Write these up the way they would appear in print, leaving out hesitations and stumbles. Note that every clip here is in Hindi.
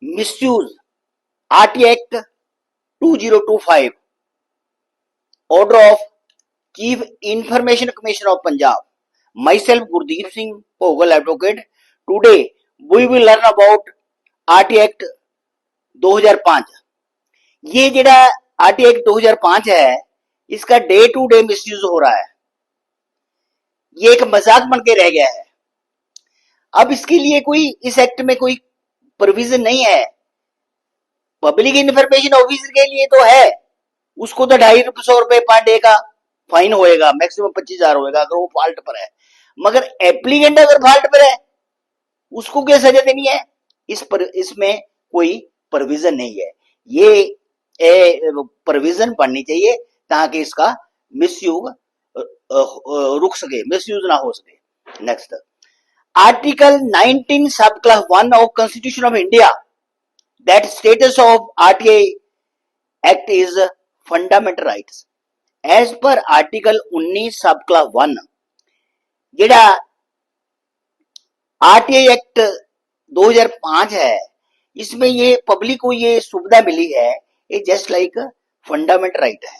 misuse RT Act 2025, order of Chief Information Commissioner of Punjab, myself Gurdeep Singh Bhogal advocate. Today we will learn about RT Act 2005. ये जेड़ा RT Act 2005 है, इसका डे टू डे मिसयूज हो रहा है, ये एक मजाक बन के रह गया है। अब इसके लिए कोई इस एक्ट में कोई प्रोविजन नहीं है। पब्लिक इंफॉर्मेशन ऑफिसर के लिए तो है, उसको तो 250 रुपए पर डे का फाइन होएगा, मैक्सिमम 25,000 होएगा अगर वो फॉल्ट पर है। मगर एप्लीकेंट अगर फॉल्ट पर है उसको क्या सजा देनी है, इसमें कोई प्रोविजन नहीं है। ये प्रोविजन पढ़नी चाहिए ताकि इसका मिसयूज रुक सके, मिसयूज ना हो सके। नेक्स्ट, आर्टिकल 19 सब class 1 of constitution of India that status of RTA Act is fundamental rights. As per article 19 sub class 1, जेड़ा RTA Act 2005 है, इसमें ये पब्लिक को ये सुविधा मिली है, ये जस्ट लाइक फंडामेंटल राइट है।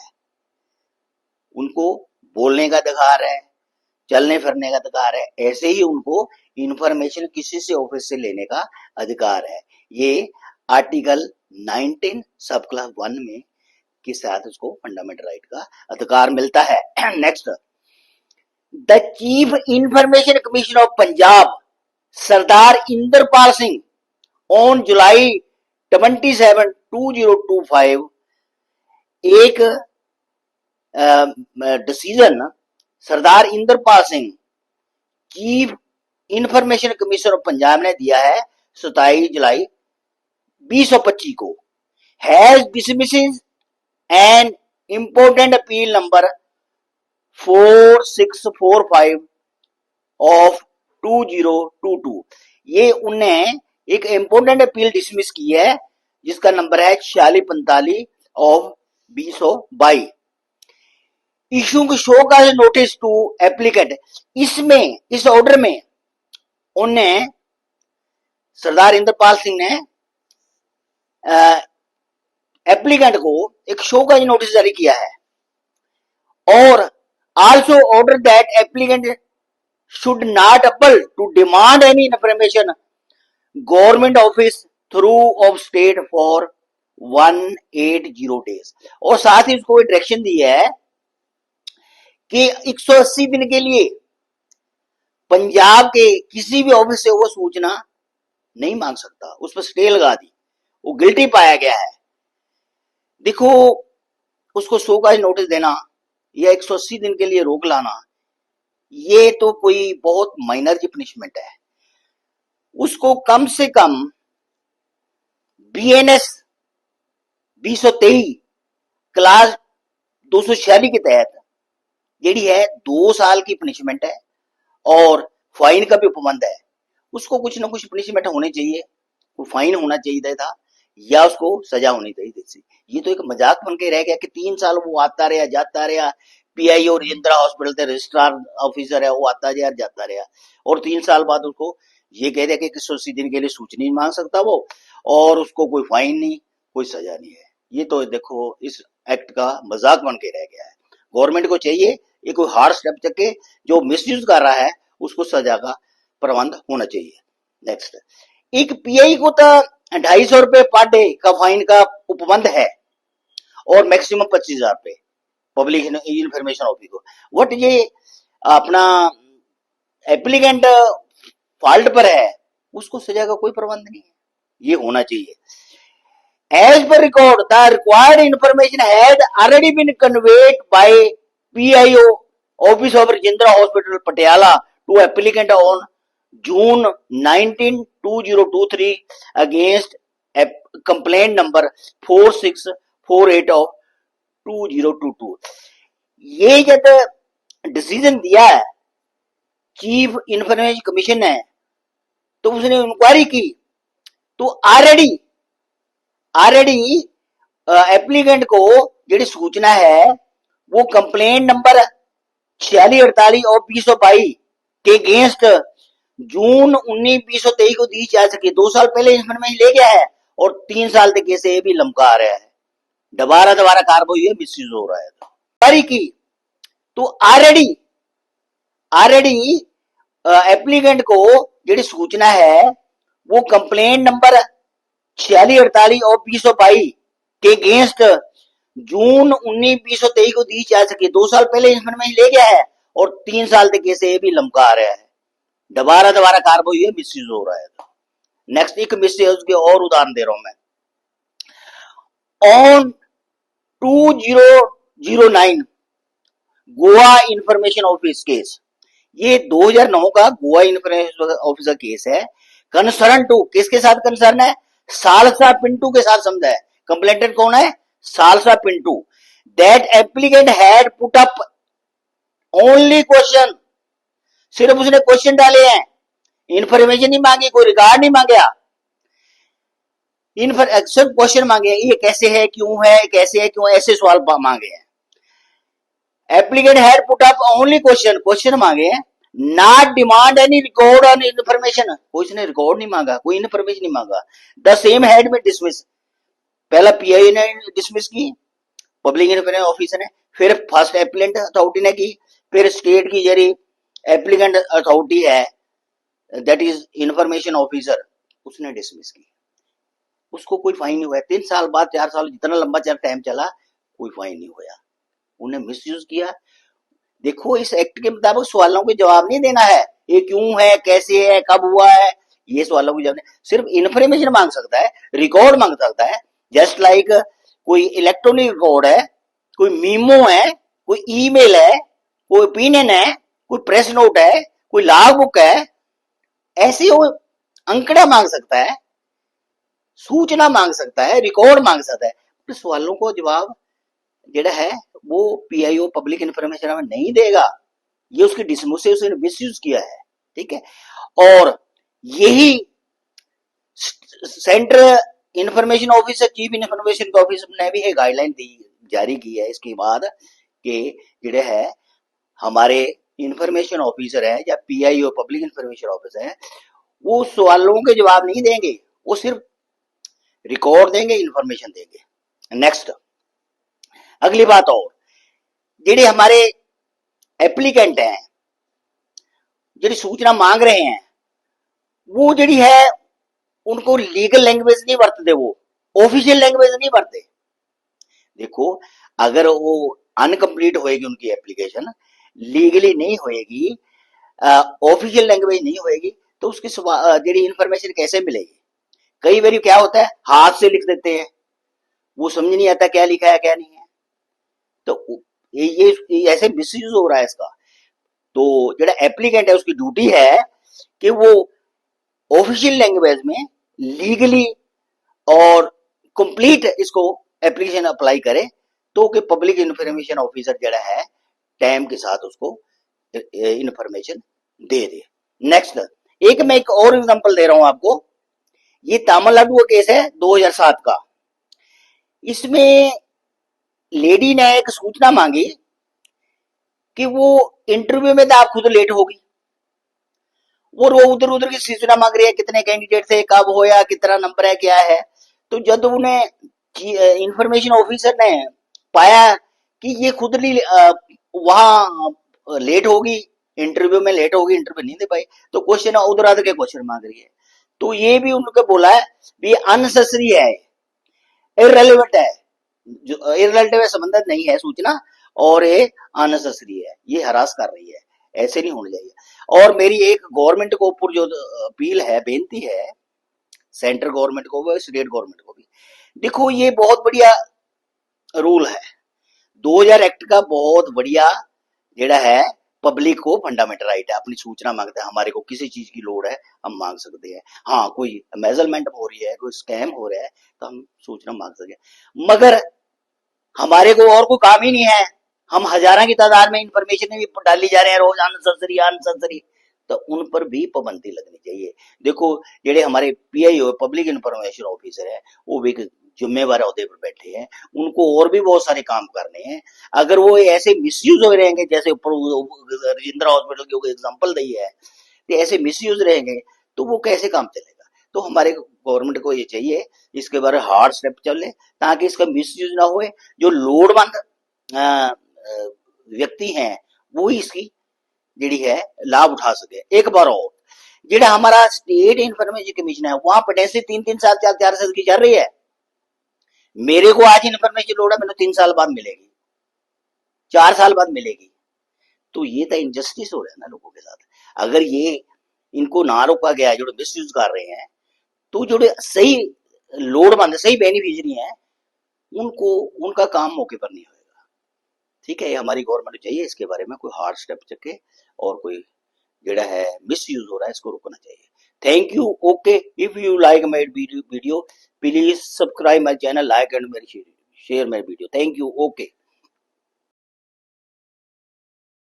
उनको बोलने का अधिकार है, चलने फिरने का अधिकार है, ऐसे ही उनको इंफॉर्मेशन किसी से ऑफिस से लेने का अधिकार है। ये आर्टिकल 19 सब क्लास 1 में के साथ उसको फंडामेंटल राइट का अधिकार मिलता है। Next, the chief information commission of Punjab Sardar Inderpal Singh on July 27, 2025 एक decision Sardar Inderpal Singh chief information commission of Punjab ने दिया है 27 जुलाई 2025 को, has dismisses an important appeal number 4645 of 2022। ये उन्हें एक इंपोर्टेंट अपील डिसमिस की है जिसका नंबर है 4645 ऑफ 2022। इशू शो का नोटिस टू एप्लीकेंट, इसमें इस ऑर्डर में उन्हें सरदार इंद्रपाल सिंह ने एप्लीकेंट को एक शो का नोटिस जारी किया है, और also order that applicant should not able to demand any information government office through of state for 180 days. और साथ ही उसको डायरेक्शन दी है कि 180 दिन के लिए पंजाब के किसी भी ऑफिस से वो सूचना नहीं मांग सकता, उस पर स्टे लगा दी, वो गिल्टी पाया गया है। देखो, उसको शो का नोटिस देना या 180 दिन के लिए रोक लाना, ये तो कोई बहुत माइनर की पनिशमेंट है। उसको कम से कम BNS 223 क्लास 246 के तहत जेडी है 2 साल की पनिशमेंट है, और फाइन का भी उपबंध है। उसको कुछ ना कुछ पनिशमेंट होनी चाहिए, वो फाइन होना चाहिए था या उसको सजा होनी चाहिए थी। ये तो एक मजाक बन के रह गया कि 3 साल वो आता रहा जाता रहा, PI और रजिंद्रा हॉस्पिटल के रजिस्ट्रार ऑफिसर है, वो आता रहा जाता रहा, और 3 साल बाद उसको ये कह दिया कि 180 दिन के लिए सूचना नहीं मांग सकता वो, और उसको कोई फाइन नहीं, कोई सजा नहीं है। ये तो देखो इस एक्ट का मजाक बन के रह गया है। गवर्नमेंट को चाहिए ये कोई हार्ड स्टेप चके, जो मिसयूज कर रहा है उसको सजा का प्रबंध होना चाहिए। नेक्स्ट, एक PI को तो 250 रुपए पर डे का फाइन का उपबंध है, और मैक्सिमम 25,000 रुपए पब्लिक इंफॉर्मेशन ऑफिस को। वट ये अपना एप्लीकेंट फॉल्ट पर है, उसको सजा का कोई प्रबंध नहीं है, ये होना चाहिए। As per record, the required information had already been conveyed by PIO Office of Rajendra Hospital, Patiala to applicant on June 19, 2023 against complaint number 4648 of 2022। ये जब डिसीजन दिया है चीफ इंफॉर्मेशन कमीशन ने, तो उसने इंक्वायरी की, तो ऑलरेडी एप्लीकेंट को जी सूचना है वो कंप्लेंट नंबर 4648 और 2022 के अगेंस्ट जून 19, 2023 को दी जा सके, 2 साल पहले इंफॉर्मेशन ले गया है, और 3 साल तक कैसे ये भी लमका आ रहा है, दोबारा दोबारा कार्रवाई है, मिसयूज हो रहा है। जारी की तो ऑलरेडी एप्लीकेंट को जी सूचना है वो कंप्लेंट नंबर 4648 और 2022 के अगेंस्ट जून 19 2023 को दी जा सके, 2 साल पहले इन्फॉर्मेशन ले गया है और 3 साल तक कैसे ये भी लमका आ रहा है, दोबारा दोबारा कार्रवाई है, मिसयूज हो रहा है। नेक्स्ट एक मिसयूज के और उदाहरण दे रहा हूं मैं। On 2009 Goa information office case, ये 2009 का गोवा इंफॉर्मेशन ऑफिस का केस है। कंसर्न टू किसके साथ कंसर्न है, सालसा पिंटू के साथ समझा है। कंप्लेंटेंट कौन है, salsa Pintu. That applicant had put up only question, सिर्फ उसने क्वेश्चन डाले हैं, इंफॉर्मेशन नहीं मांगी, कोई रिकॉर्ड नहीं मांगा, सिर्फ क्वेश्चन मांगे, ये कैसे है, क्यों है, कैसे है, क्यों, ऐसे सवाल मांगे हैं। Applicant had put up only question मांगे हैं, not demand any record on information, कोई इसने रिकॉर्ड नहीं मांगा, कोई इंफॉर्मेशन नहीं मांगा। द सेम हैड में डिसमिस, पहला पीआई ने डिसमिस की, पब्लिक इंफॉर्मेशन ऑफिसर ने, फिर फर्स्ट एप्लीकेंट अथॉरिटी ने की, फिर स्टेट की जरी एप्लीकेंट अथॉरिटी है दैट इज इंफॉर्मेशन ऑफिसर, उसने डिसमिस की। उसको कोई फाइन नहीं हुआ। 3 साल बाद, 4 साल, जितना लंबा टाइम चला, कोई फाइन नहीं हुआ। उन्हें मिसयूज किया। देखो इस एक्ट के मुताबिक सवालों के जवाब नहीं देना है, ये क्यों है, कैसे है, कब हुआ है, ये सवालों के जवाब नहीं, सिर्फ इंफॉर्मेशन मांग सकता है, रिकॉर्ड मांग सकता है। जस्ट लाइक कोई इलेक्ट्रॉनिक रिकॉर्ड है, कोई मीमो है, कोई ईमेल है, कोई ओपिनियन है, कोई प्रेस नोट है, कोई लॉग बुक है, ऐसे वो अंकड़ा मांग सकता है, सूचना मांग सकता है, रिकॉर्ड मांग सकता है। तो सवालों को जवाब जेड़ा है वो पीआईओ पब्लिक इंफॉर्मेशन में नहीं देगा, ये उसकी डिसमिस से उसने मिसयूज किया है, ठीक है। और यही central information officer, chief information officer ने भी एक गाइडलाइन दी, जारी की है इसके बाद कि जेड़े है हमारे इंफॉर्मेशन ऑफिसर है या पीआईओ पब्लिक इंफॉर्मेशन ऑफिसर है, वो सवालों के जवाब नहीं देंगे, वो सिर्फ रिकॉर्ड देंगे, इंफॉर्मेशन देंगे। नेक्स्ट अगली बात, और जेडे हमारे एप्लीकेंट हैं, जेडी सूचना मांग रहे हैं, वो जेडी है उनको लीगल लैंग्वेज नहीं बरतते, वो ऑफिशियल लैंग्वेज नहीं बरते। देखो अगर वो अनकंप्लीट होएगी उनकी एप्लीकेशन, लीगली नहीं होएगी, ऑफिशियल लैंग्वेज नहीं होएगी, तो उसकी जेडी इंफॉर्मेशन कैसे मिलेगी। कई बार क्या होता है, हाथ से लिख देते हैं, वो समझ नहीं आता क्या लिखा है क्या नहीं है, तो ये ऐसे मिसयूज हो रहा है इसका। तो जेड़ा एप्लीकेंट है उसकी ड्यूटी है कि वो ऑफिशियल लैंग्वेज में लीगली और कंप्लीट इसको एप्लीकेशन अप्लाई करे, तो कि पब्लिक इंफॉर्मेशन ऑफिसर जेड़ा है टाइम के साथ उसको इंफॉर्मेशन दे दे। नेक्स्ट एक मैं एक और एग्जांपल दे रहा हूं आपको, ये तमिलनाडु का केस है 2007 का। इसमें लेडी ने एक सूचना मांगी कि वो इंटरव्यू में तो आप खुद लेट होगी, वो उधर उधर की सूचना मांग रही है, कितने कैंडिडेट थे, कब होया, कितना नंबर है, क्या है। तो जब उन्हें इंफॉर्मेशन ऑफिसर ने पाया कि ये खुद वहां लेट होगी, इंटरव्यू में लेट होगी, इंटरव्यू नहीं दे पाई, तो क्वेश्चन उधर आधर के क्वेश्चन मांग रही है। तो ये भी उनको बोला है भी अननेसेसरी है, इररेलेवेंट है, जो इररेलेवेंट संबंधित नहीं है सूचना, और ये अननेसेसरी है, ये हरास कर रही है, ऐसे नहीं होना चाहिए। और मेरी एक गवर्नमेंट को ऊपर जो अपील है, बेनती है सेंट्रल गवर्नमेंट को भी, स्टेट गवर्नमेंट को भी, देखो ये बहुत बढ़िया रूल है 2000 एक्ट का, बहुत बढ़िया जेड़ा है पब्लिक को फंडामेंटल राइट है, अपनी सूचना मांगते हैं, हमारे को किसी चीज की लोड़ है हम मांग सकते हैं। हाँ कोई मेजरमेंट हो रही है, कोई स्कैम हो रहा है, तो हम सूचना मांग सकते हैं, मगर हमारे को और कोई काम ही नहीं है, हम हजारों की तादाद में इंफॉर्मेशन भी डाली जा रहे हैं रोज, अननेसेसरी, तो उन पर भी पाबंदी लगनी चाहिए। देखो जेडे हमारे पीआईओ पब्लिक इंफॉर्मेशन ऑफिसर है, वो भी जिम्मेवार अहदे पर बैठे हैं, उनको और भी बहुत सारे काम करने हैं। अगर वो ऐसे मिसयूज हो रहेंगे, जैसे राजेंद्र हॉस्पिटल की एग्जांपल दी है, तो ऐसे मिसयूज रहेंगे तो वो कैसे काम चलेगा। तो हमारे गवर्नमेंट को ये चाहिए इसके बारे हार्ड स्टेप चले ताकि इसका मिसयूज ना होए। जो लोड़वंद व्यक्ति हैं वो ही इसकी जिहड़ी है लाभ उठा सके। एक बार और जिहड़ा हमारा स्टेट इन्फॉर्मेशन कमीशन है वहां पोटेंसी 3-3 साल 4-4 साल की चल रही है। मेरे को आज इन्फॉर्मेशन लोड़ है, मैंने 3 साल बाद मिलेगी, 4 साल बाद मिलेगी। तो ये तो इनजस्टिस हो रहा है ना लोगों के साथ। अगर ये इनको ना रोका गया जो मिस यूज कर रहे हैं तो जो सही लोड़वंद सही बेनिफिशियरी है उनको उनका काम मौके पर नहीं होगा। ठीक है, ये हमारी गवर्नमेंट को चाहिए इसके बारे में कोई हार्ड स्टेप चके और कोई जेड़ा है मिस यूज हो रहा है इसको रोकना चाहिए। Thank you. Okay, if you like my video please subscribe my channel, like and share my video. Thank you. Okay.